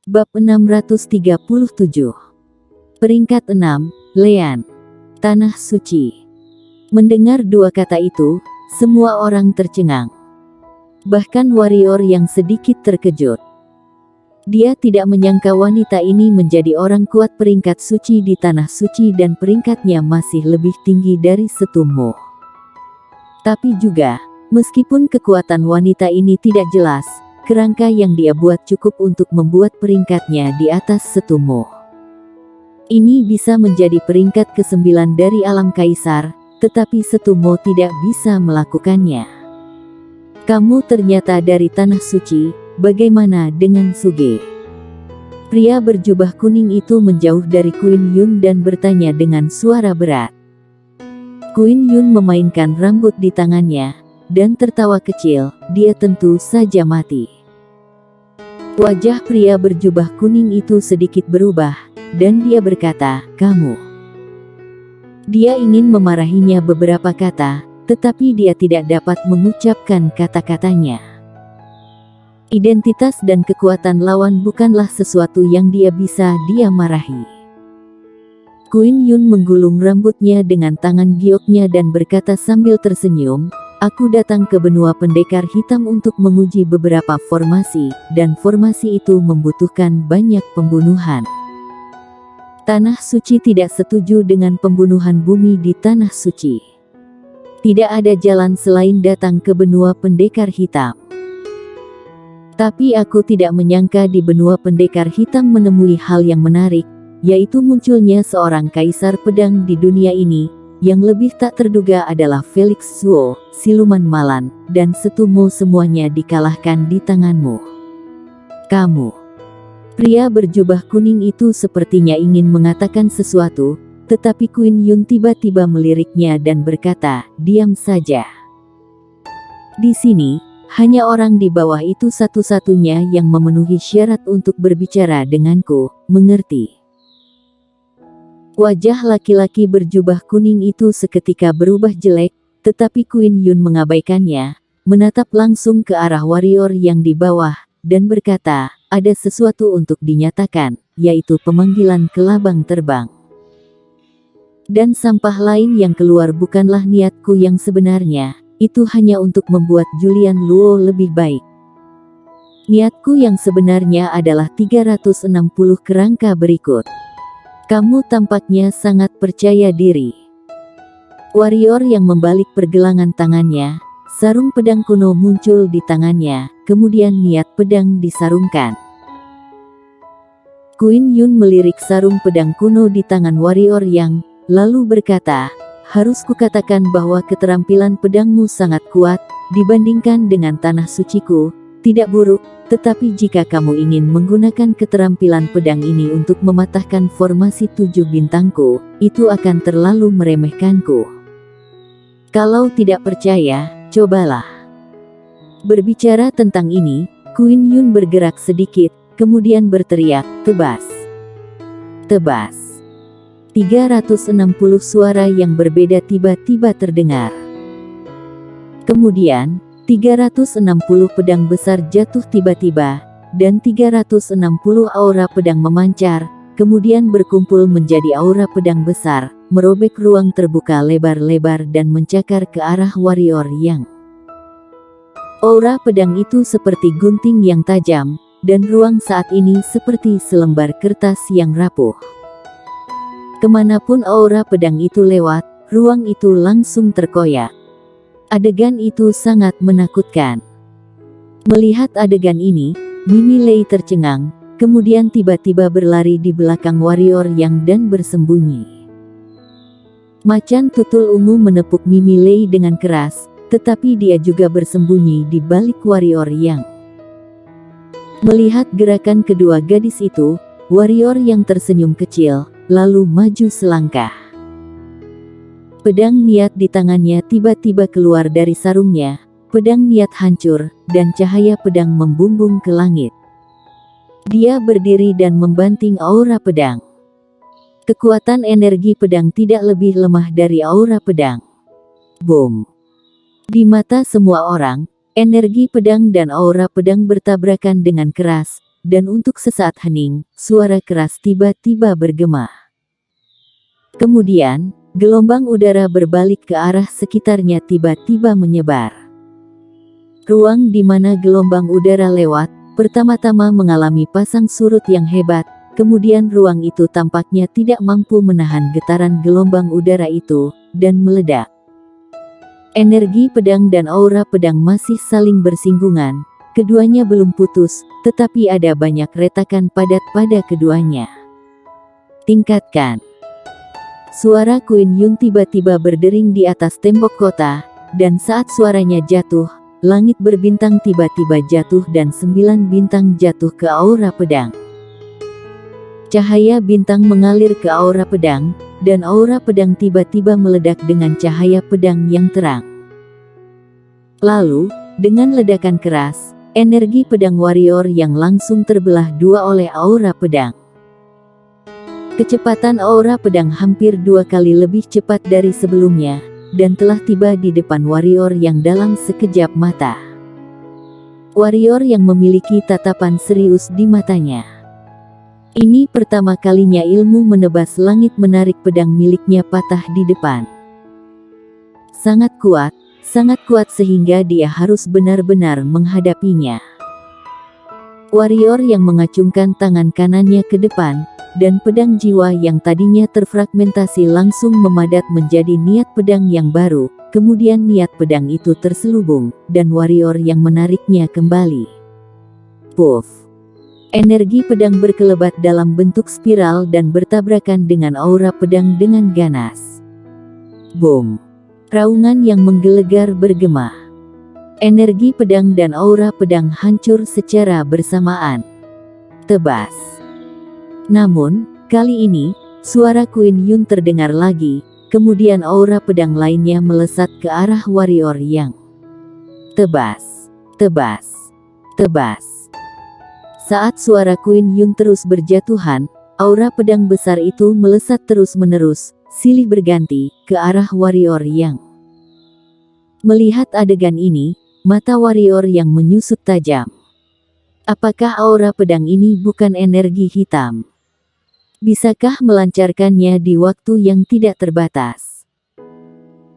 Bab 637. Peringkat 6, Lean. Tanah Suci. Mendengar dua kata itu, semua orang tercengang. Bahkan warrior yang sedikit terkejut. Dia tidak menyangka wanita ini menjadi orang kuat peringkat suci di tanah suci dan peringkatnya masih lebih tinggi dari Setummo. Tapi juga, meskipun kekuatan wanita ini tidak jelas, kerangka yang dia buat cukup untuk membuat peringkatnya di atas Setummo. Ini bisa menjadi peringkat ke-9 dari alam kaisar, tetapi Setummo tidak bisa melakukannya. Kamu ternyata dari tanah suci, bagaimana dengan Suge? Pria berjubah kuning itu menjauh dari Queen Yun dan bertanya dengan suara berat. Queen Yun memainkan rambut di tangannya, dan tertawa kecil, dia tentu saja mati. Wajah pria berjubah kuning itu sedikit berubah, dan dia berkata, kamu. Dia ingin memarahinya beberapa kata, tetapi dia tidak dapat mengucapkan kata-katanya. Identitas dan kekuatan lawan bukanlah sesuatu yang dia bisa dia marahi. Queen Yun menggulung rambutnya dengan tangan gioknya dan berkata sambil tersenyum, aku datang ke benua pendekar hitam untuk menguji beberapa formasi, dan formasi itu membutuhkan banyak pembunuhan. Tanah suci tidak setuju dengan pembunuhan bumi di tanah suci. Tidak ada jalan selain datang ke benua pendekar hitam. Tapi aku tidak menyangka di benua pendekar hitam menemui hal yang menarik, yaitu munculnya seorang kaisar pedang di dunia ini. Yang lebih tak terduga adalah Felix Zuo, siluman malan, dan Setummo semuanya dikalahkan di tanganmu. Kamu. Pria berjubah kuning itu sepertinya ingin mengatakan sesuatu, tetapi Queen Yun tiba-tiba meliriknya dan berkata, diam saja. Di sini, hanya orang di bawah itu satu-satunya yang memenuhi syarat untuk berbicara denganku, mengerti? Wajah laki-laki berjubah kuning itu seketika berubah jelek, tetapi Queen Yun mengabaikannya, menatap langsung ke arah warrior yang di bawah, dan berkata, ada sesuatu untuk dinyatakan, yaitu pemanggilan ke labang terbang. Dan sampah lain yang keluar bukanlah niatku yang sebenarnya, itu hanya untuk membuat Julian Luo lebih baik. Niatku yang sebenarnya adalah 360 kerangka berikut. Kamu tampaknya sangat percaya diri. Warrior yang membalik pergelangan tangannya, sarung pedang kuno muncul di tangannya, kemudian niat pedang disarungkan. Queen Yun melirik sarung pedang kuno di tangan warrior yang, lalu berkata, harus kukatakan bahwa keterampilan pedangmu sangat kuat, dibandingkan dengan tanah suciku, tidak buruk. Tetapi jika kamu ingin menggunakan keterampilan pedang ini untuk mematahkan formasi 7 bintangku, itu akan terlalu meremehkanku. Kalau tidak percaya, cobalah. Berbicara tentang ini, Queen Yun bergerak sedikit, kemudian berteriak, tebas. Tebas. 360 suara yang berbeda tiba-tiba terdengar. Kemudian, 360 pedang besar jatuh tiba-tiba, dan 360 aura pedang memancar, kemudian berkumpul menjadi aura pedang besar, merobek ruang terbuka lebar-lebar dan mencakar ke arah warrior yang. Aura pedang itu seperti gunting yang tajam, dan ruang saat ini seperti selembar kertas yang rapuh. Kemanapun aura pedang itu lewat, ruang itu langsung terkoyak. Adegan itu sangat menakutkan. Melihat adegan ini, Mimi Lei tercengang, kemudian tiba-tiba berlari di belakang warrior yang dan bersembunyi. Macan tutul ungu menepuk Mimi Lei dengan keras, tetapi dia juga bersembunyi di balik warrior yang. Melihat gerakan kedua gadis itu, warrior yang tersenyum kecil, lalu maju selangkah. Pedang niat di tangannya tiba-tiba keluar dari sarungnya, pedang niat hancur, dan cahaya pedang membumbung ke langit. Dia berdiri dan membanting aura pedang. Kekuatan energi pedang tidak lebih lemah dari aura pedang. Boom! Di mata semua orang, energi pedang dan aura pedang bertabrakan dengan keras, dan untuk sesaat hening, suara keras tiba-tiba bergema. Kemudian, gelombang udara berbalik ke arah sekitarnya tiba-tiba menyebar. Ruang di mana gelombang udara lewat, pertama-tama mengalami pasang surut yang hebat, kemudian ruang itu tampaknya tidak mampu menahan getaran gelombang udara itu, dan meledak. Energi pedang dan aura pedang masih saling bersinggungan, keduanya belum putus, tetapi ada banyak retakan padat pada keduanya. Tingkatkan. Suara Queen Yun tiba-tiba berdering di atas tembok kota, dan saat suaranya jatuh, langit berbintang tiba-tiba jatuh dan 9 bintang jatuh ke aura pedang. Cahaya bintang mengalir ke aura pedang, dan aura pedang tiba-tiba meledak dengan cahaya pedang yang terang. Lalu, dengan ledakan keras, energi pedang warrior yang langsung terbelah dua oleh aura pedang. Kecepatan aura pedang hampir 2 kali lebih cepat dari sebelumnya, dan telah tiba di depan warrior yang dalam sekejap mata. Warrior yang memiliki tatapan serius di matanya. Ini pertama kalinya ilmu menebas langit menarik pedang miliknya patah di depan. Sangat kuat sehingga dia harus benar-benar menghadapinya. Warrior yang mengacungkan tangan kanannya ke depan, dan pedang jiwa yang tadinya terfragmentasi langsung memadat menjadi niat pedang yang baru, kemudian niat pedang itu terselubung, dan warrior yang menariknya kembali. Puff! Energi pedang berkelebat dalam bentuk spiral dan bertabrakan dengan aura pedang dengan ganas. Boom! Raungan yang menggelegar bergema. Energi pedang dan aura pedang hancur secara bersamaan. Tebas. Namun, kali ini, suara Queen Yun terdengar lagi, kemudian aura pedang lainnya melesat ke arah warrior yang tebas. Saat suara Queen Yun terus berjatuhan, aura pedang besar itu melesat terus-menerus, silih berganti, ke arah warrior yang. Melihat adegan ini, mata warrior yang menyusut tajam. Apakah aura pedang ini bukan energi hitam? Bisakah melancarkannya di waktu yang tidak terbatas?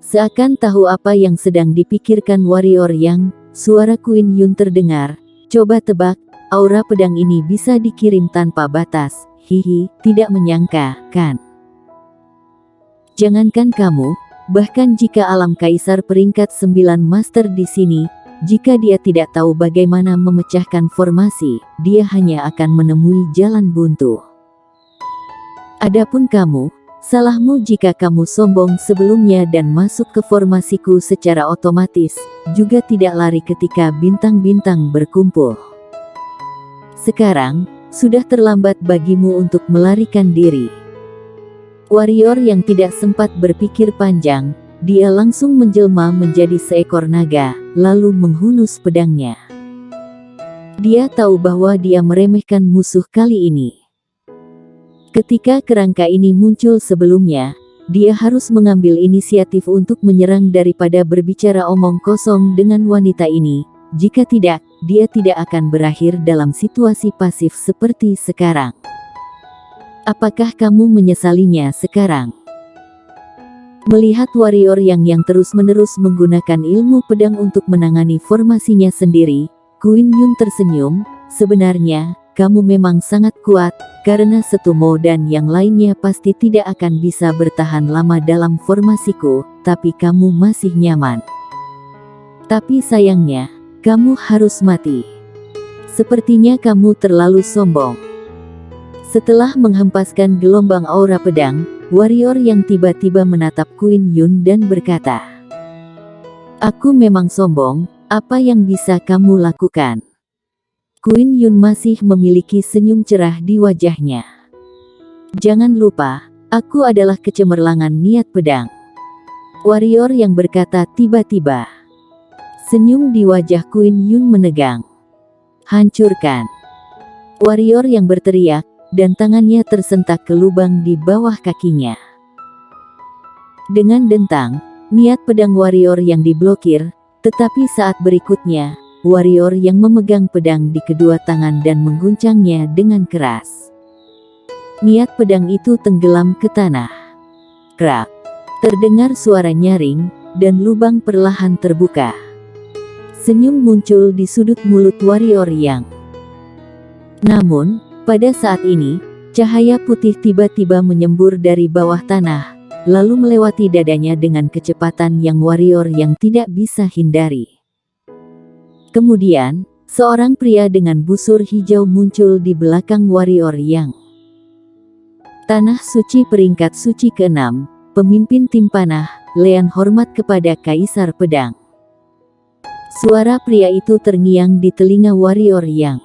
Seakan tahu apa yang sedang dipikirkan warrior yang, suara Queen Yun terdengar, coba tebak, aura pedang ini bisa dikirim tanpa batas, hihi, tidak menyangka, kan? Jangankan kamu, bahkan jika alam kaisar peringkat 9 master di sini, jika dia tidak tahu bagaimana memecahkan formasi, dia hanya akan menemui jalan buntu. Adapun kamu, salahmu jika kamu sombong sebelumnya dan masuk ke formasiku secara otomatis, juga tidak lari ketika bintang-bintang berkumpul. Sekarang, sudah terlambat bagimu untuk melarikan diri. Warrior yang tidak sempat berpikir panjang, dia langsung menjelma menjadi seekor naga, lalu menghunus pedangnya. Dia tahu bahwa dia meremehkan musuh kali ini. Ketika kerangka ini muncul sebelumnya, dia harus mengambil inisiatif untuk menyerang daripada berbicara omong kosong dengan wanita ini. Jika tidak, dia tidak akan berakhir dalam situasi pasif seperti sekarang. Apakah kamu menyesalinya sekarang? Melihat warrior yang terus-menerus menggunakan ilmu pedang untuk menangani formasinya sendiri, Queen Yun tersenyum, sebenarnya, kamu memang sangat kuat, karena Setumo dan yang lainnya pasti tidak akan bisa bertahan lama dalam formasiku, tapi kamu masih nyaman. Tapi sayangnya, kamu harus mati. Sepertinya kamu terlalu sombong. Setelah menghempaskan gelombang aura pedang, warrior yang tiba-tiba menatap Queen Yun dan berkata, "Aku memang sombong, apa yang bisa kamu lakukan?" Queen Yun masih memiliki senyum cerah di wajahnya. "Jangan lupa, aku adalah kecemerlangan niat pedang." Warrior yang berkata tiba-tiba. Senyum di wajah Queen Yun menegang. "Hancurkan!" Warrior yang berteriak, dan tangannya tersentak ke lubang di bawah kakinya. Dengan dentang, niat pedang warrior yang diblokir, tetapi saat berikutnya, warrior yang memegang pedang di kedua tangan dan mengguncangnya dengan keras. Niat pedang itu tenggelam ke tanah. Krak! Terdengar suara nyaring, dan lubang perlahan terbuka. Senyum muncul di sudut mulut warrior yang. Namun, pada saat ini, cahaya putih tiba-tiba menyembur dari bawah tanah, lalu melewati dadanya dengan kecepatan yang warrior yang tidak bisa hindari. Kemudian, seorang pria dengan busur hijau muncul di belakang warrior yang. Tanah Suci peringkat suci ke-6. Pemimpin tim panah, Lean hormat kepada Kaisar Pedang. Suara pria itu terngiang di telinga warrior yang.